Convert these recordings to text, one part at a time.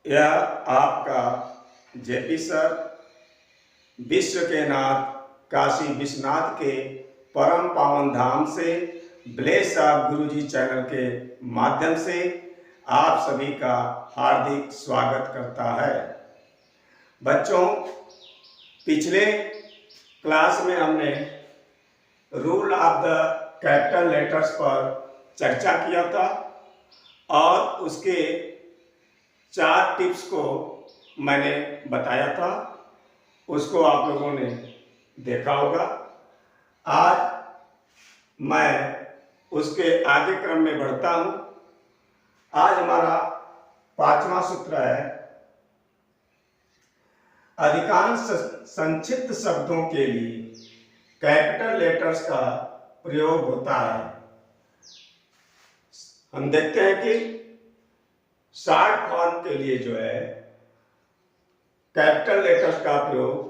यह आपका JP sir विश्व के नाथ काशी विश्वनाथ के परम पावन धाम से ब्लेस ऑफ गुरुजी चैनल के माध्यम से आप सभी का हार्दिक स्वागत करता है। बच्चों, पिछले क्लास में हमने rule of the capital letters पर चर्चा किया था और उसके 4 टिप्स को मैंने बताया था। उसको आप लोगों ने देखा होगा। आज मैं उसके आगे क्रम में बढ़ता हूं। आज हमारा 5वां सूत्र है, अधिकांश संक्षिप्त शब्दों के लिए कैपिटल लेटर्स का प्रयोग होता है। हम देखते हैं कि शॉर्ट फॉर्म के लिए जो है कैपिटल लेटर्स का प्रयोग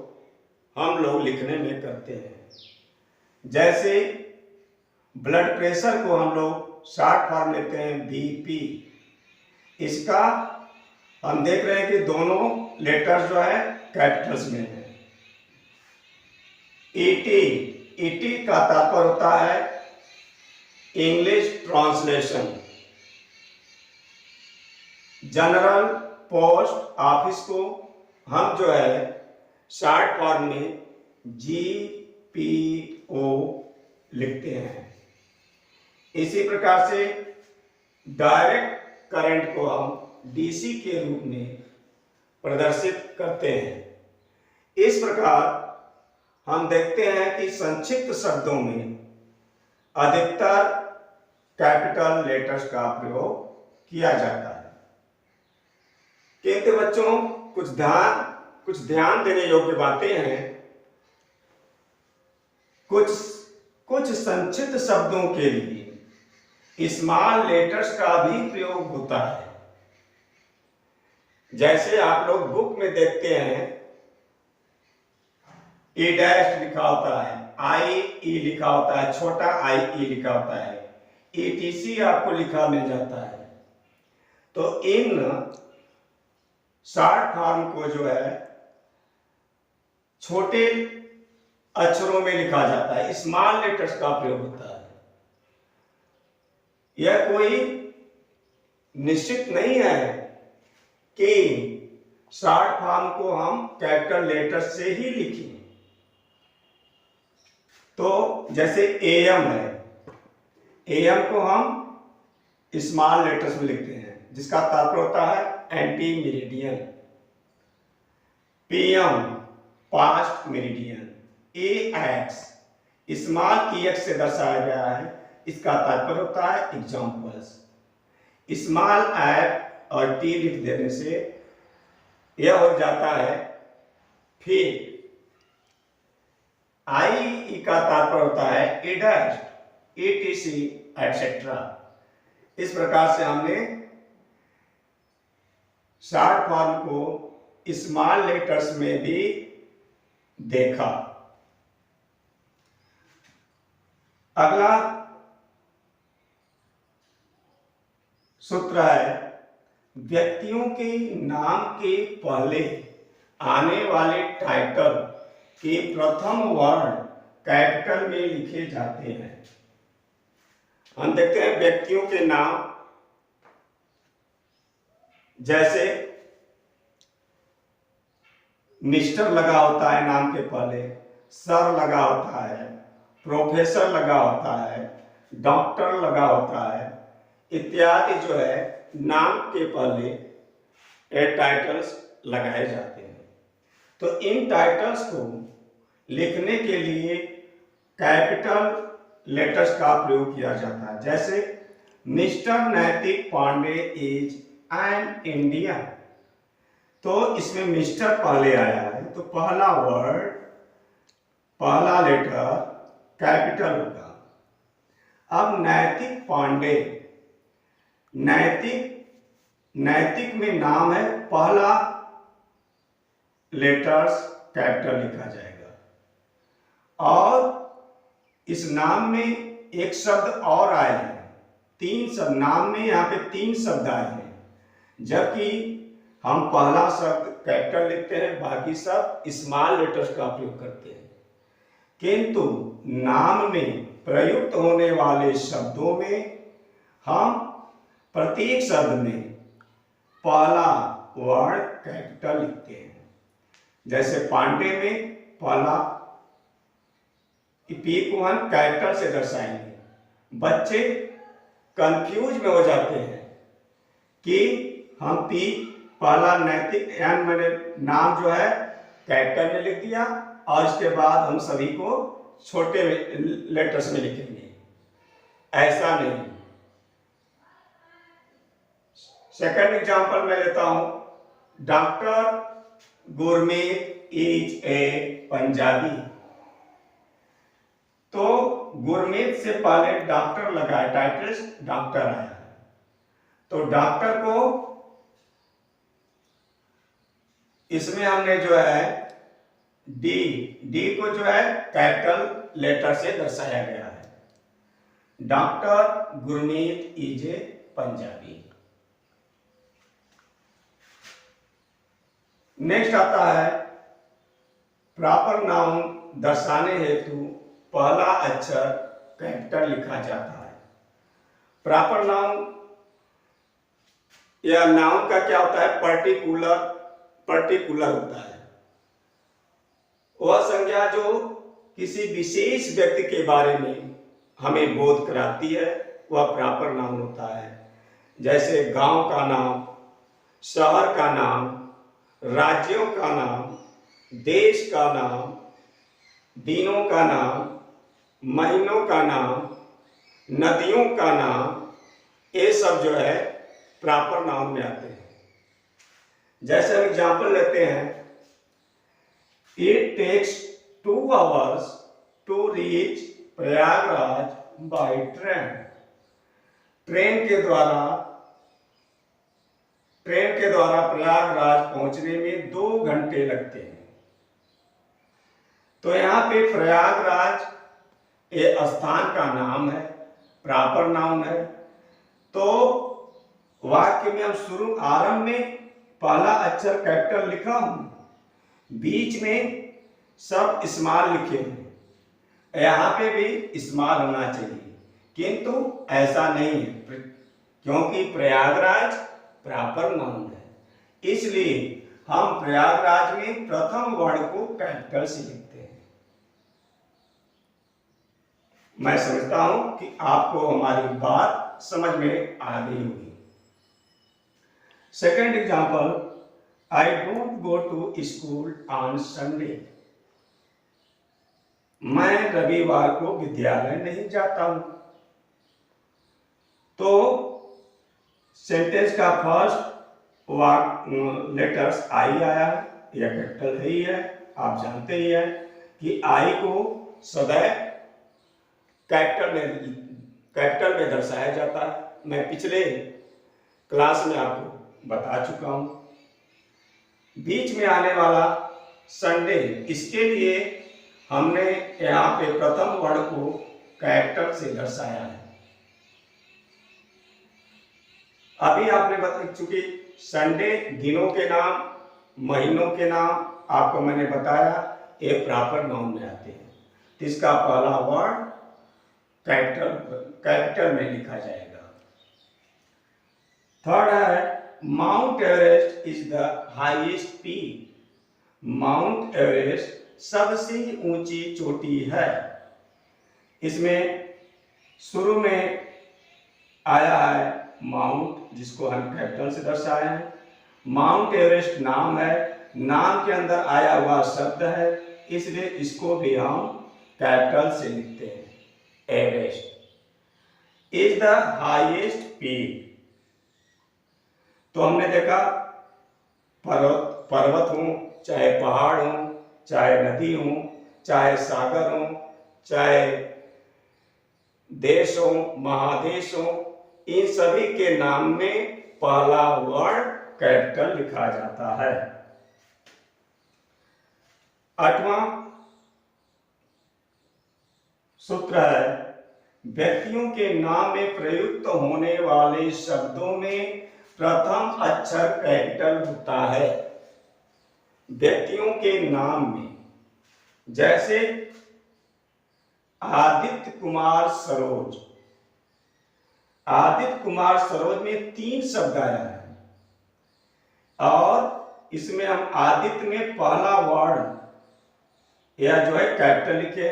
हम लोग लिखने में करते हैं। जैसे ब्लड प्रेशर को हम लोग शॉर्ट फॉर्म लेते हैं बीपी। इसका हम देख रहे हैं कि दोनों लेटर्स जो है कैपिटल्स में है। ईटी का तात्पर्य होता है English translation. General post office को हम जो है शॉर्ट फॉर्म में जीपीओ लिखते हैं। इसी प्रकार से डायरेक्ट करंट को हम डीसी के रूप में प्रदर्शित करते हैं। इस प्रकार हम देखते हैं कि संक्षिप्त शब्दों में अधिकतर कैपिटल लेटर्स का प्रयोग किया जाता है। किंतु बच्चों, कुछ ध्यान देने योग्य बातें हैं। कुछ संक्षिप्त शब्दों के लिए स्मॉल लेटर्स का भी प्रयोग होता है। जैसे आप लोग बुक में देखते हैं ई डैश लिखा होता है, आई ई लिखा होता है, छोटा आई ई लिखा होता है, ईटीसी आपको लिखा मिल जाता है। तो इन शॉर्ट फॉर्म को जो है छोटे अक्षरों में लिखा जाता है, स्मॉल लेटर्स का प्रयोग होता है। यह कोई निश्चित नहीं है कि शॉर्ट फॉर्म को हम कैपिटल लेटर्स से ही लिखें। तो जैसे एएम है, एएम को हम स्मॉल लेटर्स में लिखते हैं, जिसका तात्पर्य होता है anti meridian. PM past meridian. X small x से दर्शाया गया है, इसका तात्पर्य होता है एग्जाम्पल्स। स्मॉल एफ और टी लिख देने से यह हो जाता है फिर। आई का तात्पर्य होता है एडस्ट, एटीसी एटसेट्रा। इस प्रकार से हमने शॉर्ट फॉर्म को स्मॉल लेटर्स में भी देखा। अगला सूत्र है, व्यक्तियों के नाम के पहले आने वाले टाइटल के प्रथम वर्ण कैपिटल में लिखे जाते हैं। हम देखते हैं व्यक्तियों के नाम, जैसे मिस्टर लगा होता है नाम के पहले, सर लगा होता है, प्रोफेसर लगा होता है, डॉक्टर लगा होता है, इत्यादि जो है नाम के पहले ये टाइटल्स लगाए जाते हैं। तो इन टाइटल्स को लिखने के लिए कैपिटल लेटर्स का प्रयोग किया जाता है। जैसे मिस्टर नैतिक पांडे इज एन इंडियन, तो इसमें मिस्टर पहले आया है, तो पहला वर्ड, पहला लेटर कैपिटल होगा। अब नैतिक पांडे, नैतिक में नाम है, पहला लेटर्स कैपिटल लिखा जाएगा। और इस नाम में एक शब्द और आए हैं, 3 शब्द नाम में, यहाँ पे 3 शब्द आए हैं, जबकि हम पहला शब्द कैपिटल लिखते हैं, बाकी सब स्मॉल लेटर्स का उपयोग करते हैं। किंतु नाम में प्रयुक्त होने वाले शब्दों में हम प्रत्येक शब्द में पहला वर्ड कैपिटल लिखते हैं। जैसे पांडे में पहला पी को हम कैपिटल से दर्शाएंगे। बच्चे कंफ्यूज में हो जाते हैं कि हम पी पहला नैतिक मैंने नाम जो है कैपिटल में लिख दिया और इसके बाद हम सभी को छोटे लेटर्स में लिखेंगे। ऐसा नहीं। सेकंड एग्जांपल मैं लेता हूं। Doctor Gurmeet is a Punjabi. तो गुरमीत से पहले डॉक्टर लगा है, टाइटल डॉक्टर आया है, तो डॉक्टर को इसमें हमने जो है डी को जो है कैपिटल लेटर से दर्शाया गया है। Doctor Gurmeet is a Punjabi. Next आता है प्रॉपर नाउन दर्शाने हेतु पहला अक्षर कैपिटल लिखा जाता है। प्रॉपर नाउन या नाउन का क्या होता है? पर्टिकुलर होता है। वह संज्ञा जो किसी विशेष व्यक्ति के बारे में हमें बोध कराती है, वह प्रॉपर नाउन होता है। जैसे गांव का नाम, शहर का नाम, राज्यों का नाम, देश का नाम, दिनों का नाम, महीनों का नाम, नदियों का नाम, ये सब जो है प्रॉपर नाउन में आते हैं। जैसे हम एग्जाम्पल लेते हैं, it takes 2 hours to reach Prayagraj by train. Train के द्वारा प्रयागराज पहुंचने में 2 घंटे लगते हैं। तो यहाँ पे प्रयागराज ये स्थान का नाम है, प्रॉपर नाउन है। तो वाक्य में हम शुरू आरंभ में पहला अक्षर कैपिटल लिखा हूं, बीच में सब स्मॉल लिखे हैं, यहाँ पे भी स्मॉल होना चाहिए, किंतु ऐसा नहीं है क्योंकि प्रयागराज प्रॉपर नाउन है। इसलिए हम प्रयागराज में प्रथम वर्ण को कैपिटल से लिखते हैं। मैं समझता हूं कि आपको हमारी बात समझ में आ गई होगी। Second example, I don't go to school on Sunday. मैं रविवार को विद्यालय नहीं जाता हूं। तो सेंटेंस का फर्स्ट लेटर्स आई आया है, यह कैपिटल है ही है। आप जानते ही हैं कि आई को सदैव कैपिटल में दर्शाया जाता है। मैं पिछले क्लास में आपको बता चुका हूं। बीच में आने वाला संडे, इसके लिए हमने यहाँ पे प्रथम वर्ण को कैपिटल से दर्शाया है। अभी आपने बता, चूंकि संडे दिनों के नाम, महीनों के नाम आपको मैंने बताया, ये प्रॉपर नाउन में आते हैं। तो इसका पहला वर्ण कैपिटल में लिखा जाएगा। थर्ड है mount Everest is the highest peak. Mount Everest सबसे ऊंची चोटी है। इसमें शुरू में आया है माउंट, जिसको हम कैपिटल से दर्शाए हैं। माउंट एवरेस्ट नाम है, नाम के अंदर आया हुआ शब्द है, इसलिए इसको भी हम कैपिटल से लिखते हैं। Everest is the highest peak. तो हमने देखा पर्वत हो, चाहे पहाड़ हो, चाहे नदी हो, चाहे सागर हो, चाहे देश हो, महादेश हो, इन सभी के नाम में पहला वर्ण कैपिटल लिखा जाता है। 8वां सूत्र है व्यक्तियों के नाम में प्रयुक्त होने वाले शब्दों में प्रथम अक्षर कैपिटल होता है व्यक्तियों के नाम में। जैसे आदित्य कुमार सरोज, आदित्य कुमार सरोज में 3 शब्द आया है और इसमें हम आदित्य में पहला वर्ण या जो है कैपिटल लिखे,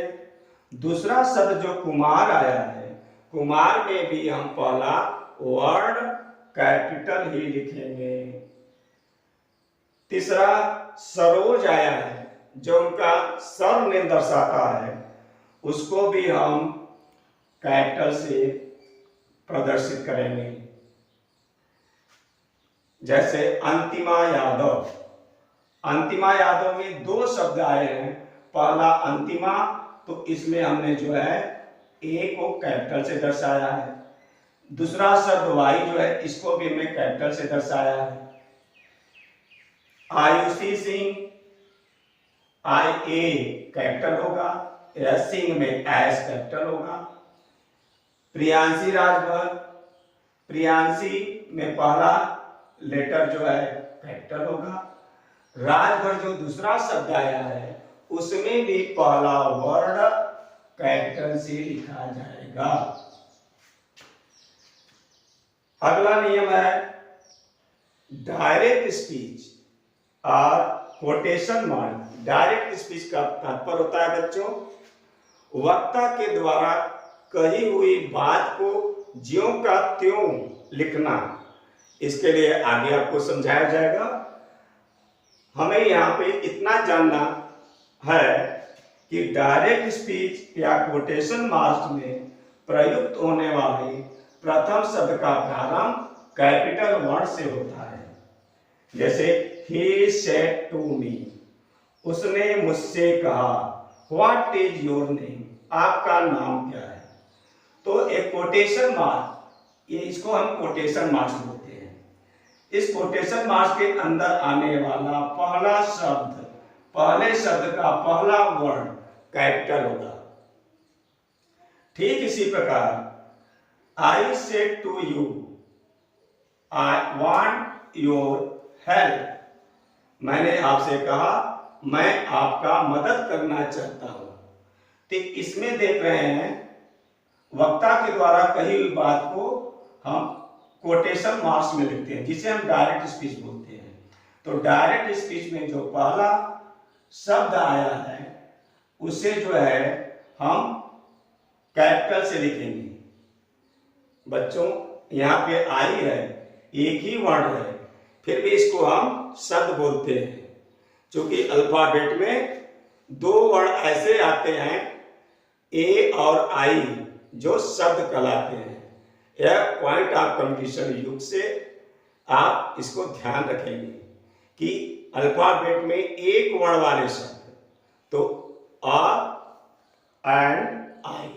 दूसरा शब्द जो कुमार आया है, कुमार में भी हम पहला वर्ण कैपिटल ही लिखेंगे। तीसरा सरोज आया है जो उनका सरनेम दर्शाता है, उसको भी हम कैपिटल से प्रदर्शित करेंगे। जैसे अंतिमा यादव, अंतिमा यादव में 2 शब्द आए हैं, पहला अंतिमा तो इसमें हमने जो है ए को कैपिटल से दर्शाया है, दूसरा शब्द वाई जो है इसको भी हमने कैपिटल से दर्शाया है। आयुषी सिंह, आई ए कैपिटल होगा, या सिंह में एस कैपिटल होगा। प्रियांशी राजभर, प्रियांशी में पहला लेटर जो है कैपिटल होगा। राजभर जो दूसरा शब्द आया है उसमें भी पहला वर्ण कैपिटल से लिखा जाएगा। अगला नियम है डायरेक्ट स्पीच और कोटेशन मार्क। डायरेक्ट स्पीच का तात्पर्य होता है बच्चों, वक्ता के द्वारा कही हुई बात को ज्यों का त्यों लिखना। इसके लिए आगे आपको समझाया जाएगा। हमें यहाँ पे इतना जानना है कि डायरेक्ट स्पीच या कोटेशन मार्क्स में प्रयुक्त होने वाले प्रथम शब्द का प्रारंभ कैपिटल वर्ण से होता है। जैसे he said to me, उसने मुझसे कहा। What is your name, आपका नाम क्या है। तो एक कोटेशन मार्क, ये इसको हम कोटेशन मार्क्स बोलते हैं। इस कोटेशन मार्क्स के अंदर आने वाला पहला शब्द, पहले शब्द का पहला वर्ण कैपिटल होगा। ठीक इसी प्रकार I said to you, I want your help, मैंने आपसे कहा मैं आपका मदद करना चाहता हूं। तो इसमें देख रहे हैं वक्ता के द्वारा कही हुई बात को हम कोटेशन मार्क्स में लिखते हैं, जिसे हम डायरेक्ट स्पीच बोलते हैं। तो डायरेक्ट स्पीच में जो पहला शब्द आया है उसे जो है हम कैपिटल से लिखेंगे। बच्चों यहाँ पे आई है, एक ही वर्ण है, फिर भी इसको हम शब्द बोलते हैं। क्योंकि अल्फाबेट में 2 वर्ण ऐसे आते हैं ए और आई जो शब्द कहलाते हैं। यह पॉइंट ऑफ कंपटीशन युग से आप इसको ध्यान रखेंगे कि अल्फाबेट में एक वर्ण वाले शब्द तो आ एंड आई।